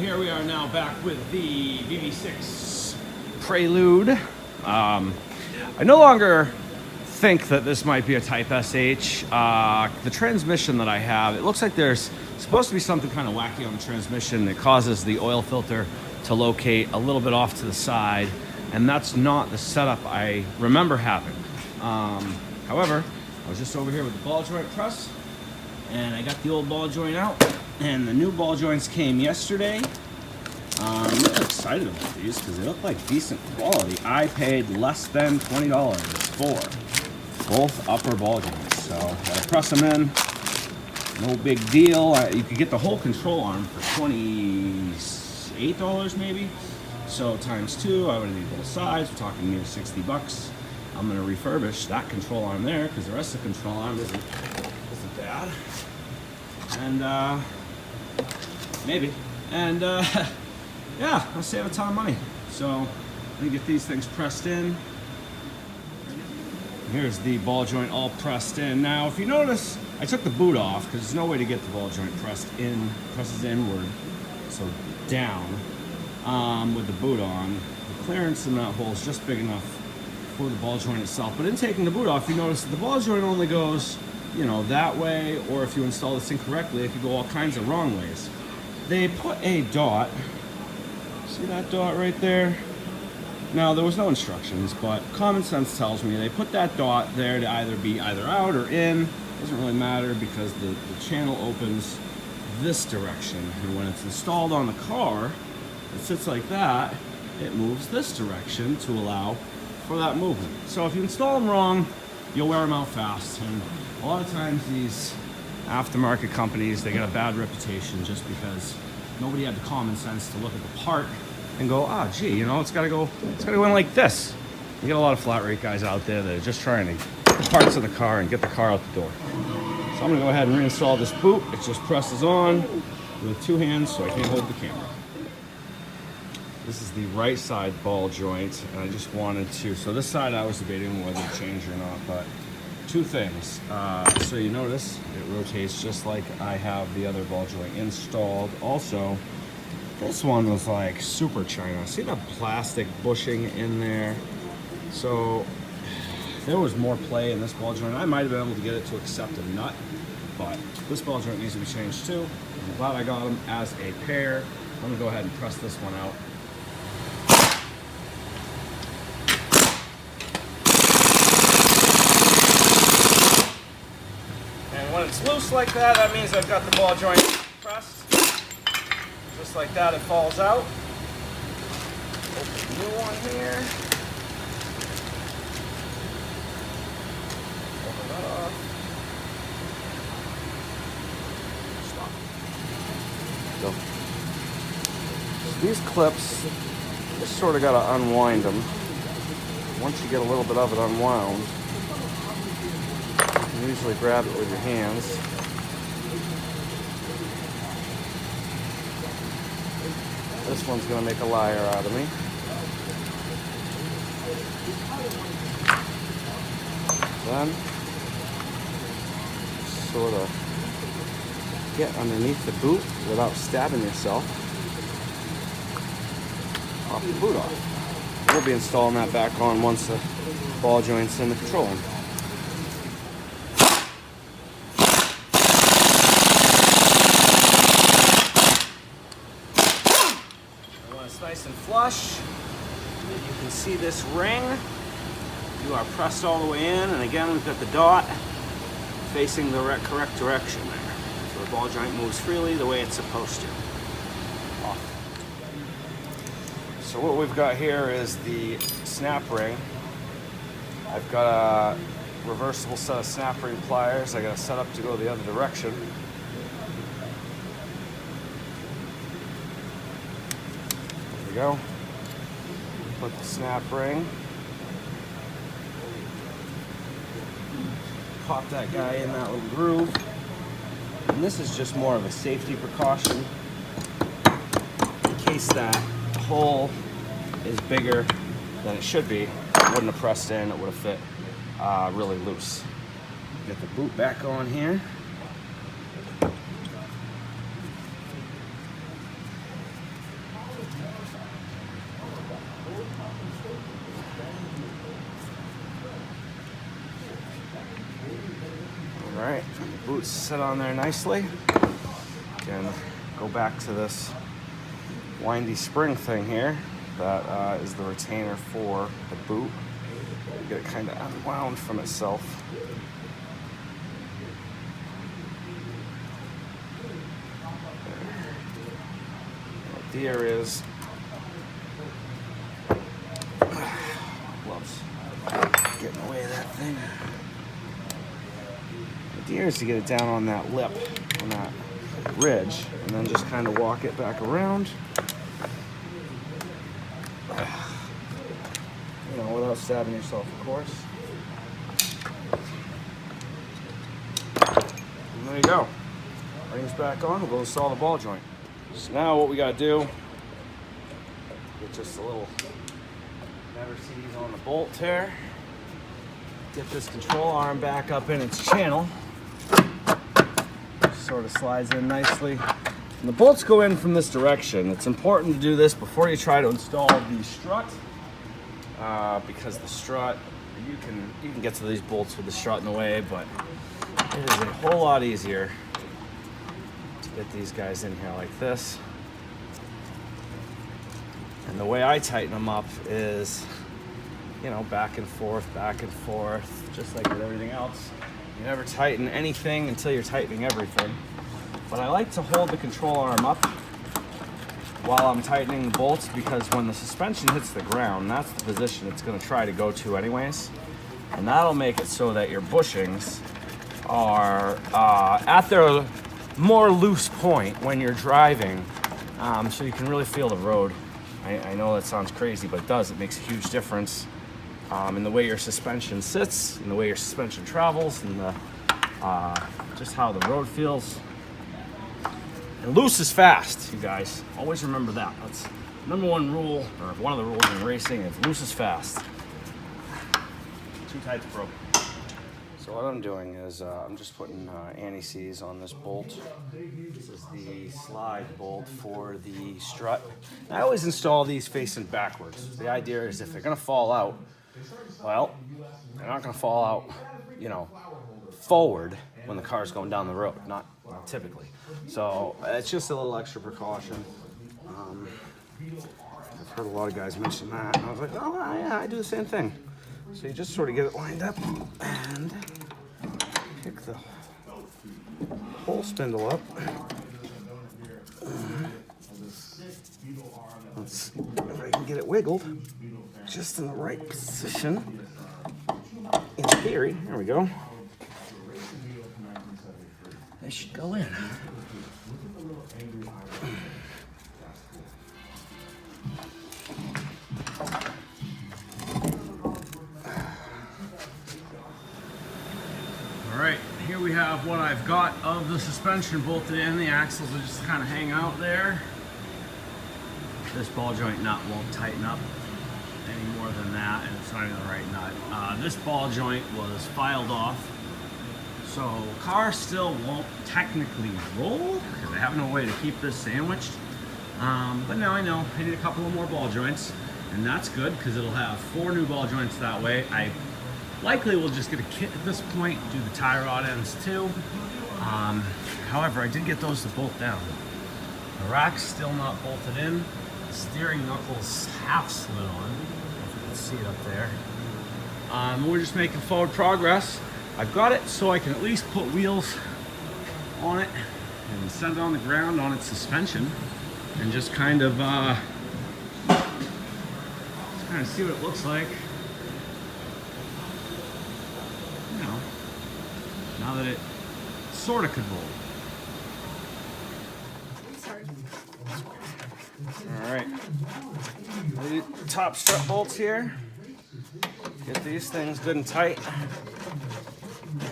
here we are now back with the BB6 Prelude. I no longer think that this might be a Type SH. The transmission that I have, it looks like there's supposed to be something kind of wacky on the transmission that causes the oil filter to locate a little bit off to the side, and that's not the setup I remember having. However, I was just over here with the ball joint press, and I got the old ball joint out, and the new ball joints came yesterday. I'm really excited about these because they look like decent quality. I paid less than $20 for both upper ball joints, so I press them in. No big deal. You could get the whole control arm for $28 maybe. So times two, I would need both sides. We're talking near 60 bucks. I'm gonna refurbish that control arm there because the rest of the control arm isn't bad. And maybe. And yeah, I'll save a ton of money. So I'm gonna get these things pressed in. Here's the ball joint all pressed in. Now, if you notice, I took the boot off because there's no way to get the ball joint presses inward, so down, with the boot on. The clearance in that hole is just big enough for the ball joint itself. But in taking the boot off, you notice that the ball joint only goes, you know, that way, or if you install this incorrectly, it could go all kinds of wrong ways. They put a dot, see that dot right there? Now, there was no instructions, but common sense tells me they put that dot there to either be either out or in. Doesn't really matter because the channel opens this direction, and when it's installed on the car, it sits like that, it moves this direction to allow for that movement. So if you install them wrong, you'll wear them out fast, and a lot of times these aftermarket companies, they get a bad reputation just because nobody had the common sense to look at the part and go, ah, gee, you know, it's gotta go in like this. You get a lot of flat rate guys out there that are just trying to get the parts in the car and get the car out the door. So I'm gonna go ahead and reinstall this boot. It just presses on with two hands so I can't hold the camera. This is the right side ball joint, and I just wanted to, so this side I was debating whether to change or not, but two things. So you notice it rotates just like I have the other ball joint installed. Also, this one was like super China. See the plastic bushing in there? So there was more play in this ball joint. I might have been able to get it to accept a nut, but this ball joint needs to be changed too. I'm glad I got them as a pair. I'm gonna go ahead and press this one out. And when it's loose like that, that means I've got the ball joint pressed. Just like that, it falls out. Open the new one here. Open that off. Stop. Go. So these clips, just sort of got to unwind them. Once you get a little bit of it unwound, you can usually grab it with your hands. This one's gonna make a liar out of me. Then, sort of get underneath the boot without stabbing yourself. Pop the boot off. We'll be installing that back on once the ball joint's in the control room. Nice and flush. You can see this ring. You are pressed all the way in, and again we've got the dot facing the correct direction there. So the ball joint moves freely the way it's supposed to. Off. So what we've got here is the snap ring. I've got a reversible set of snap ring pliers. I got it set up to go the other direction. Go. Put the snap ring. Pop that guy in that little groove. And this is just more of a safety precaution in case that hole is bigger than it should be. It wouldn't have pressed in, it would have fit really loose. Get the boot back on here. boots sit on there nicely. Again, go back to this windy spring thing here. That is the retainer for the boot. Get it kind of unwound from itself. The idea is, whoops, getting away of that thing. The idea is to get it down on that lip, on that ridge, and then just kind of walk it back around. You know, without stabbing yourself, of course. And there you go. Rings back on, we'll go install the ball joint. So now what we gotta do, get just a little never sees on the bolt here. Get this control arm back up in its channel. Sort of slides in nicely. And the bolts go in from this direction. It's important to do this before you try to install the strut, because the strut, you can get to these bolts with the strut in the way, but it is a whole lot easier to get these guys in here like this. And the way I tighten them up is, you know, back and forth, just like with everything else. You never tighten anything until you're tightening everything. But I like to hold the control arm up while I'm tightening the bolts, because when the suspension hits the ground, that's the position it's going to try to go to anyways. And that'll make it so that your bushings are at their more loose point when you're driving, so you can really feel the road. I know that sounds crazy, but it does. It makes a huge difference in the way your suspension sits, in the way your suspension travels, and just how the road feels. And loose is fast, you guys. Always remember that. That's number one rule, or one of the rules in racing, is loose is fast. Too tight's broken. So what I'm doing is I'm just putting anti-seize on this bolt. This is the slide bolt for the strut. And I always install these facing backwards. The idea is if they're gonna fall out, well, they're not gonna fall out, you know, forward when the car's going down the road, not typically. So it's just a little extra precaution. I've heard a lot of guys mention that, and I was like, oh yeah, I do the same thing. So you just sort of get it lined up and pick the whole spindle up. Let's see if I can get it wiggled just in the right position. In theory, there we go. They should go in. Alright, here we have what I've got of the suspension bolted in. The axles will just kind of hang out there. This ball joint nut won't tighten up any more than that, and it's not even the right nut. This ball joint was filed off, so car still won't technically roll because I have no way to keep this sandwiched. But now I know I need a couple of more ball joints, and that's good because it'll have 4 new ball joints that way. I likely will just get a kit at this point, do the tie rod ends too. However, I did get those to bolt down. The rack's still not bolted in. The steering knuckles half slid on. If you can see it up there. We're just making forward progress. I've got it so I can at least put wheels on it and set it on the ground on its suspension and just kind of see what it looks like. You know, now that it sort of could roll. All right, the top strut bolts here. Get these things good and tight.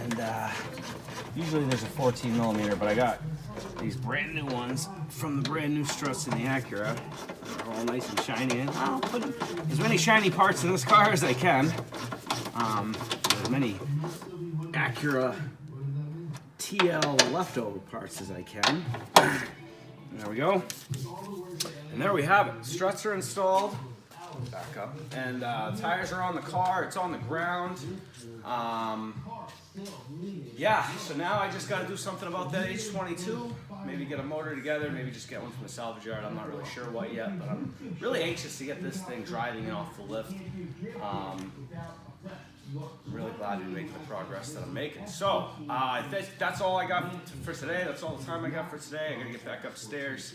And usually there's a 14 millimeter, but I got these brand new ones from the brand new struts in the Acura. They're all nice and shiny. And I'll put as many shiny parts in this car as I can. As many Acura TL leftover parts as I can. There we go. And there we have it. Struts are installed. Back up. And tires are on the car. It's on the ground. Yeah, so now I just got to do something about that H22. Maybe get a motor together, maybe just get one from the salvage yard. I'm not really sure what yet, but I'm really anxious to get this thing driving in off the lift. I'm really glad to be making the progress that I'm making. So that's all I got for today. That's all the time I got for today. I gotta get back upstairs.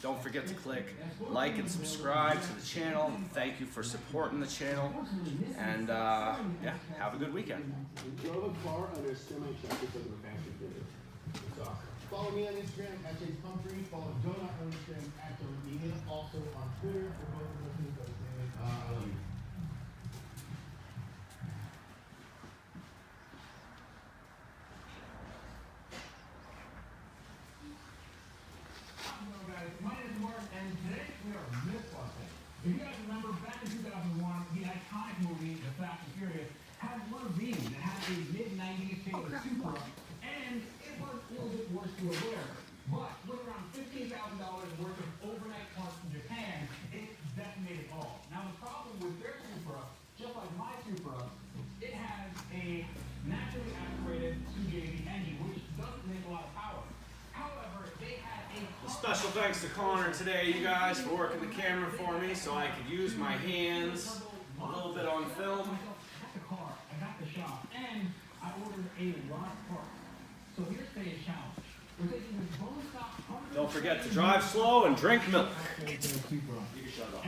Don't forget to click like and subscribe to the channel. Thank you for supporting the channel. And yeah, have a good weekend. Follow me on Instagram at Chase Pumphrey. Follow Jonah on Instagram at Jonah Egan. Also on Twitter for both of those things. I love you. Hello guys, my name is Mark, and today we are myth-busting. If you guys remember, back in 2001, the iconic movie, The Fast and Furious, had one ravine that had a mid-90s Taylor Supra, and it was a little bit worse to wear. But with around $15,000 worth of overnight parts from Japan, it decimated all. Now the problem with their Supra, just like my Supra, it has a naturally aspirated 2JZ engine, which doesn't make a lot of power. However, they had a Special thanks to Connor today, you guys, for working the camera for me so I could use my hands a little bit on film. I got the car, I got the shop, and I ordered a lot of parts. So here's today's challenge. We're taking this bone stock. Don't forget to drive slow and drink milk. You can shut it off.